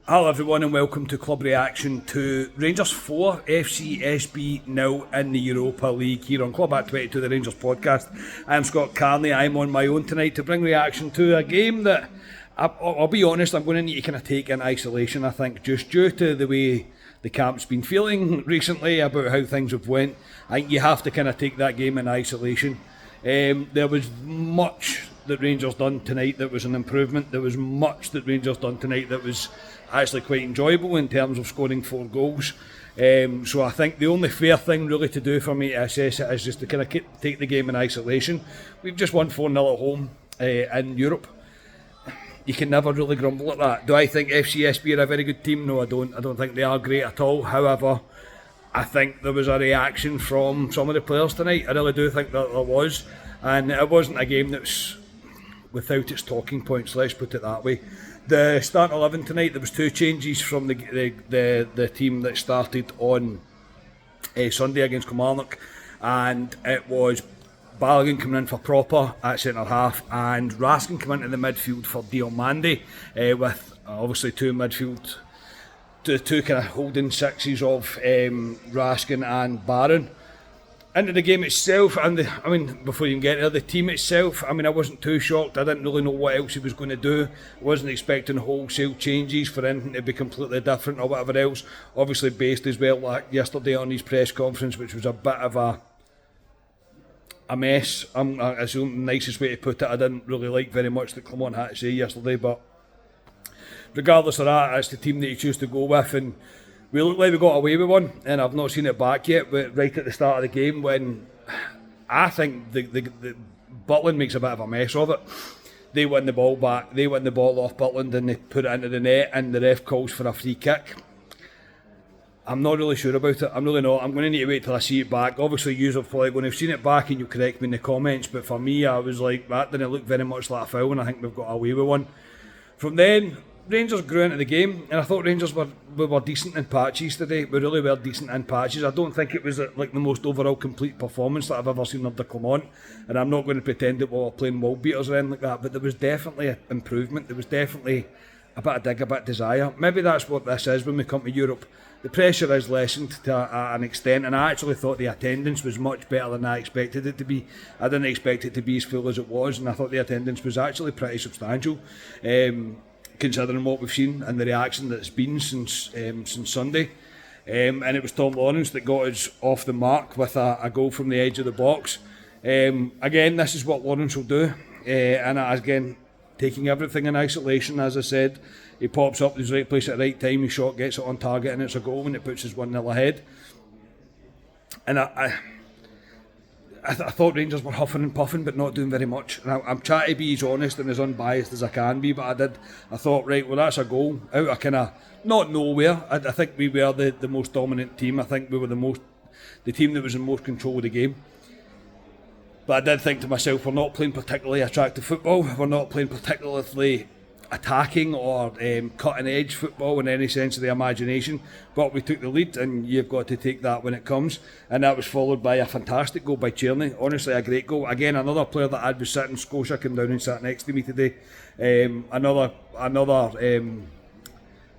Hello everyone and welcome to Club Reaction to Rangers 4, FCSB 0 in the Europa League here on Club at 22, the Rangers podcast. I'm Scott Carney. I'm on my own tonight to bring reaction to a game that, I'll be honest, I'm going to need to kind of take in isolation, I think, just due to the way the camp's been feeling recently about how things have went. I think you have to kind of take that game in isolation. There was much that Rangers done tonight that was an improvement. There was much that Rangers done tonight that was actually quite enjoyable in terms of scoring 4 goals. So I think the only fair thing really to do for me to assess it is just to kind of take the game in isolation. We've just won 4-0 at home in Europe. You can never really grumble at that. Do I think FCSB are a very good team? No, I don't. I don't think they are great at all. However, I think there was a reaction from some of the players tonight. I really do think that there was. And it wasn't a game that's without its talking points, let's put it that way. The starting 11 tonight, there was 2 changes from the team that started on Sunday against Kilmarnock, and it was Balogun coming in for Proper at centre half and Raskin coming into the midfield for Diomande, with obviously two kind of holding sixes of Raskin and Barron. Into the game itself, and before you can get there, the team itself, I wasn't too shocked. I didn't really know what else he was going to do. I wasn't expecting wholesale changes for anything to be completely different or whatever else. Obviously based as well like yesterday on his press conference, which was a bit of a mess. That's the nicest way to put it. I didn't really like very much that Clement had to say yesterday, but regardless of that, it's the team that he chose to go with, and we look like we got away with one, and I've not seen it back yet, but right at the start of the game when I think the Butland makes a bit of a mess of it. They win the ball back, they win the ball off Butland and they put it into the net, and the ref calls for a free kick. I'm not really sure about it, I'm really not. I'm going to need to wait till I see it back. Obviously you're probably going to have seen it back and you'll correct me in the comments, but for me I was like, that didn't look very much like a foul, and I think we've got away with one. From then, Rangers grew into the game, and I thought Rangers were decent in patches today. We really were decent in patches. I don't think it was like the most overall complete performance that I've ever seen under Clement, and I'm not going to pretend that we were playing wall beaters or anything like that, but there was definitely an improvement. There was definitely a bit of dig, a bit of desire. Maybe that's what this is when we come to Europe. The pressure is lessened to an extent, and I actually thought the attendance was much better than I expected it to be. I didn't expect it to be as full as it was, and I thought the attendance was actually pretty substantial. Considering what we've seen and the reaction that's been since Sunday. And it was Tom Lawrence that got us off the mark with a goal from the edge of the box. Again, this is what Lawrence will do, and again, taking everything in isolation. As I said, he pops up in the right place at the right time, his shot gets it on target and it's a goal, and it puts us 1-0 ahead. And I thought Rangers were huffing and puffing but not doing very much, and I'm trying to be as honest and as unbiased as I can be, but I thought, right, well, that's a goal out of kind of not nowhere. I think we were the most dominant team. I think we were the team that was in most control of the game, but I did think to myself, we're not playing particularly attractive football, we're not playing particularly attacking or cutting edge football in any sense of the imagination, but we took the lead, and you've got to take that when it comes, and that was followed by a fantastic goal by Tierney. Honestly, a great goal. Again, another player that I'd be sitting, Scotia came down and sat next to me today. Another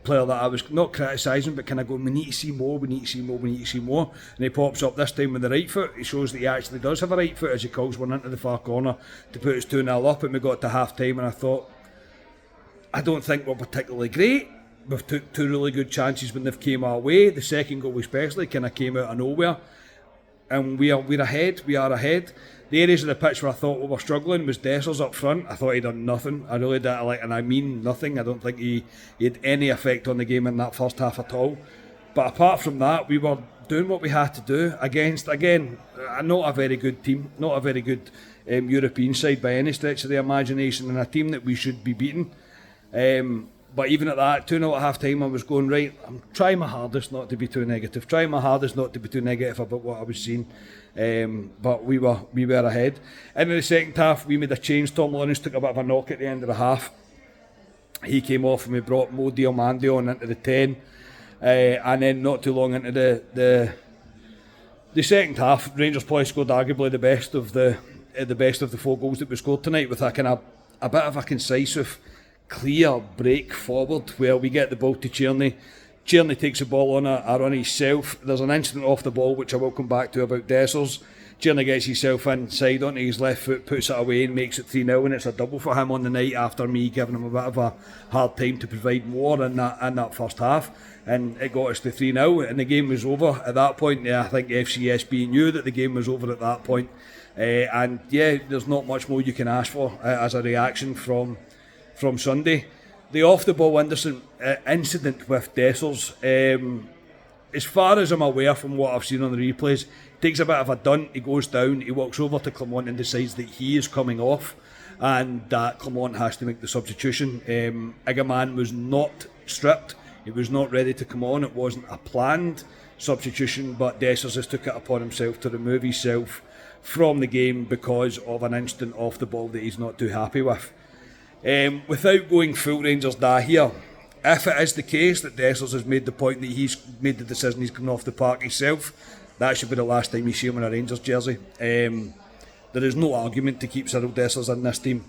player that I was not criticising but kind of going, we need to see more, and he pops up this time with the right foot. He shows that he actually does have a right foot as he calls one into the far corner to put us 2-0 up, and we got to half time, and I thought, I don't think we're particularly great. We've took 2 really good chances when they've came our way. The second goal especially kind of came out of nowhere, and we're ahead. We are ahead. The areas of the pitch where I thought we were struggling was Dessers up front. I thought he'd done nothing. I really did, and I mean nothing. I don't think he had any effect on the game in that first half at all. But apart from that, we were doing what we had to do against, again, not a very good team, not a very good European side by any stretch of the imagination, and a team that we should be beating. But even at that, 2-0 at half time, I was going, right, I'm trying my hardest not to be too negative, about what I was seeing. But we were ahead. And in the second half, we made a change. Tom Lawrence took a bit of a knock at the end of the half. He came off and we brought Mo Diomande on into the 10. And then not too long into the second half, Rangers probably scored arguably the best of the 4 goals that we scored tonight, with a kind of a bit of a concisive clear break forward where we get the ball to Tierney. Tierney takes the ball on a run himself. There's an incident off the ball which I will come back to about Dessers. Tierney gets himself inside onto his left foot, puts it away and makes it 3-0, and it's a double for him on the night after me giving him a bit of a hard time to provide more in that first half, and it got us to 3-0 and the game was over at that point. Yeah, I think FCSB knew that the game was over at that point, and yeah, there's not much more you can ask for as a reaction from Sunday. The off-the-ball incident with Dessers, as far as I'm aware from what I've seen on the replays, takes a bit of a dunt, he goes down, he walks over to Clement and decides that he is coming off and that Clement has to make the substitution. Igaman was not stripped, he was not ready to come on, it wasn't a planned substitution, but Dessers has took it upon himself to remove himself from the game because of an incident off the ball that he's not too happy with. Without going full Rangers da here, if it is the case that Dessers has made the point that he's made the decision he's coming off the park himself, that should be the last time you see him in a Rangers jersey. There is no argument to keep Cyril Dessers in this team.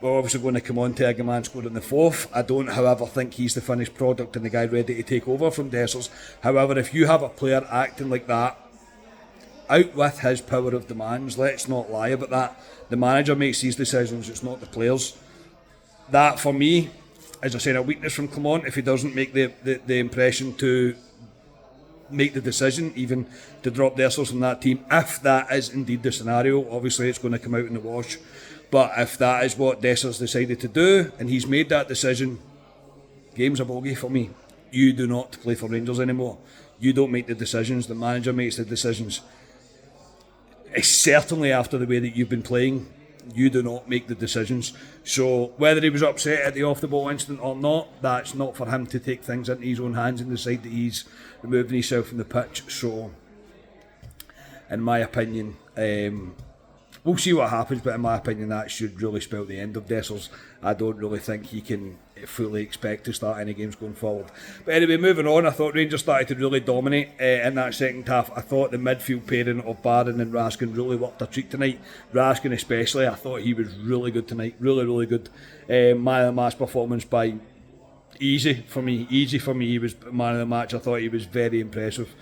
We're obviously going to come on to Igaman scored in the fourth. I don't, however, think he's the finished product and the guy ready to take over from Dessers. However, if you have a player acting like that, out with his power of demands, let's not lie about that. The manager makes these decisions, it's not the players. That, for me, as I said, a weakness from Clement if he doesn't make the impression to make the decision, even to drop Dessers from that team. If that is indeed the scenario, obviously it's going to come out in the wash. But if that is what Dessers decided to do, and he's made that decision, game's a bogey for me. You do not play for Rangers anymore. You don't make the decisions, the manager makes the decisions. Certainly after the way that you've been playing, you do not make the decisions. So whether he was upset at the off-the-ball incident or not, that's not for him to take things into his own hands and decide that he's removing himself from the pitch. So in my opinion, we'll see what happens, but in my opinion that should really spell the end of Dessers. I don't really think he can fully expect to start any games going forward. But anyway, moving on, I thought Rangers started to really dominate in that second half. I thought the midfield pairing of Barron and Raskin really worked a treat tonight. Raskin especially, I thought he was really good tonight, really good. Man of the match performance by easy for me, he was man of the match. I thought he was very impressive.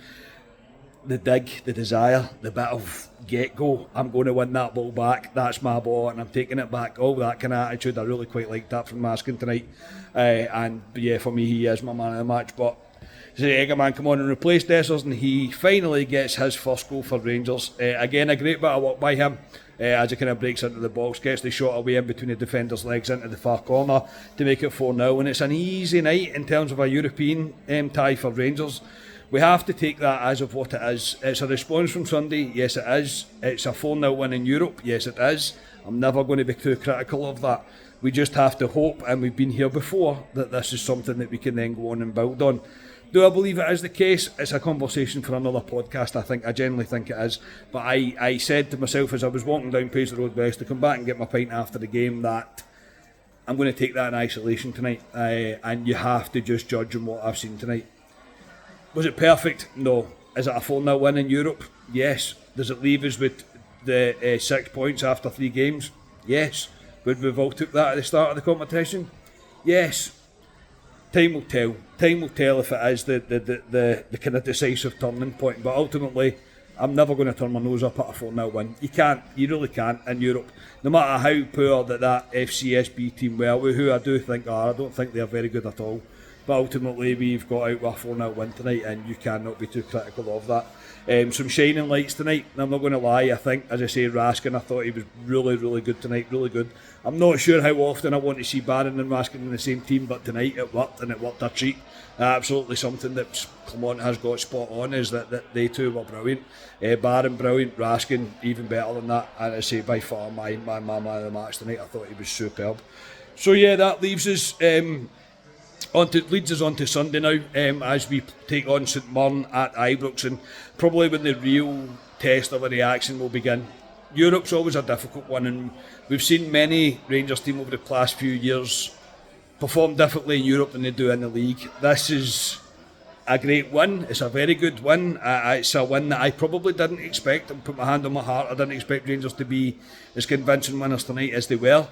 The dig, the desire, the bit of get-go, I'm going to win that ball back, that's my ball and I'm taking it back, all that kind of attitude, I really quite liked that from Raskin tonight. And yeah, for me he is my man of the match. But Igaman come on and replace Dessers and he finally gets his first goal for Rangers. Again, a great bit of work by him as he kind of breaks into the box, gets the shot away in between the defender's legs into the far corner to make it 4-0, and it's an easy night in terms of a European tie for Rangers. We have to take that as of what it is. It's a response from Sunday, yes it is. It's a 4-0 win in Europe, yes it is. I'm never going to be too critical of that. We just have to hope, and we've been here before, that this is something that we can then go on and build on. Do I believe it is the case? It's a conversation for another podcast, I genuinely think it is. But I said to myself as I was walking down Paisley Road West to come back and get my pint after the game that I'm going to take that in isolation tonight, and you have to just judge on what I've seen tonight. Was it perfect? No. Is it a 4-0 win in Europe? Yes. Does it leave us with the 6 points after 3 games? Yes. Would we have all took that at the start of the competition? Yes. Time will tell. Time will tell if it is the kind of decisive turning point. But ultimately, I'm never going to turn my nose up at a 4-0 win. You can't. You really can't in Europe. No matter how poor that FCSB team were, who I do think are, I don't think they're very good at all. But ultimately we've got out with a 4-0 win tonight and you cannot be too critical of that. Some shining lights tonight, I'm not going to lie. I think, as I say, Raskin, I thought he was really good tonight, really good. I'm not sure how often I want to see Barron and Raskin in the same team, but tonight it worked, and it worked a treat. Absolutely something that Clement has got spot on is that they two were brilliant. Barron brilliant, Raskin even better than that, and I say by far my man of the match tonight. I thought he was superb. So yeah, that leaves us... leads us on to Sunday now, as we take on St Mirren at Ibrox, and probably when the real test of a reaction will begin. Europe's always a difficult one, and we've seen many Rangers team over the past few years perform differently in Europe than they do in the league. This is a great win, it's a very good win, it's a win that I probably didn't expect. I'll put my hand on my heart, I didn't expect Rangers to be as convincing winners tonight as they were.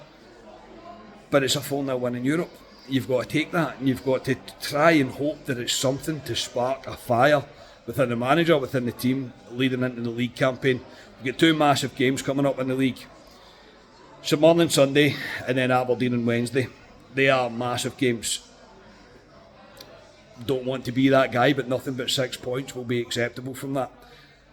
but it's a 4-0 win in Europe. You've got to take that, and you've got to try and hope that it's something to spark a fire within the manager, within the team, leading into the league campaign. We've got 2 massive games coming up in the league. St Mirren Sunday, and then Aberdeen on Wednesday. They are massive games. Don't want to be that guy, but nothing but 6 points will be acceptable from that.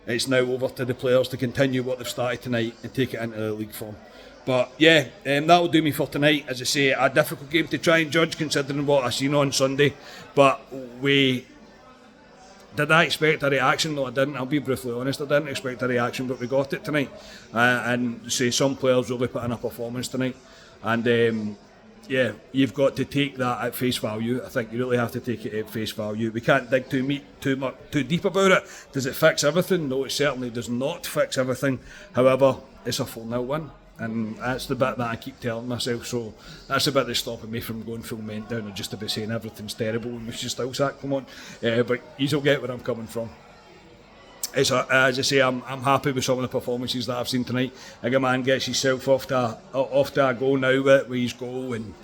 It's now over to the players to continue what they've started tonight and take it into the league form. But yeah, that will do me for tonight. As I say, a difficult game to try and judge considering what I seen on Sunday. But did I expect a reaction? No, I didn't. I'll be brutally honest. I didn't expect a reaction, but we got it tonight. And say some players really put in a performance tonight. And yeah, you've got to take that at face value. I think you really have to take it at face value. We can't dig too deep about it. Does it fix everything? No, it certainly does not fix everything. However, it's a 4-0 win. And that's the bit that I keep telling myself. So that's the bit that's stopping me from going full meltdown or just about saying everything's terrible and we should still sack them on. But you'll get where I'm coming from. As I say, I'm happy with some of the performances that I've seen tonight. I think a man gets himself off to a goal now with his goal, and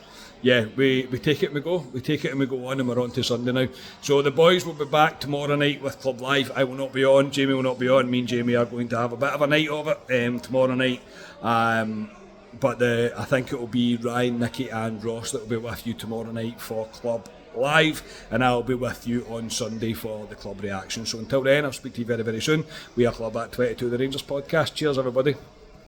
yeah, we take it and we go. We take it and we go on, and we're on to Sunday now. So the boys will be back tomorrow night with Club Live. I will not be on. Jamie will not be on. Me and Jamie are going to have a bit of a night of it tomorrow night. But I think it will be Ryan, Nicky and Ross that will be with you tomorrow night for Club Live, and I'll be with you on Sunday for the club reaction. So until then, I'll speak to you very, very soon. We are Club at 22, the Rangers podcast. Cheers, everybody.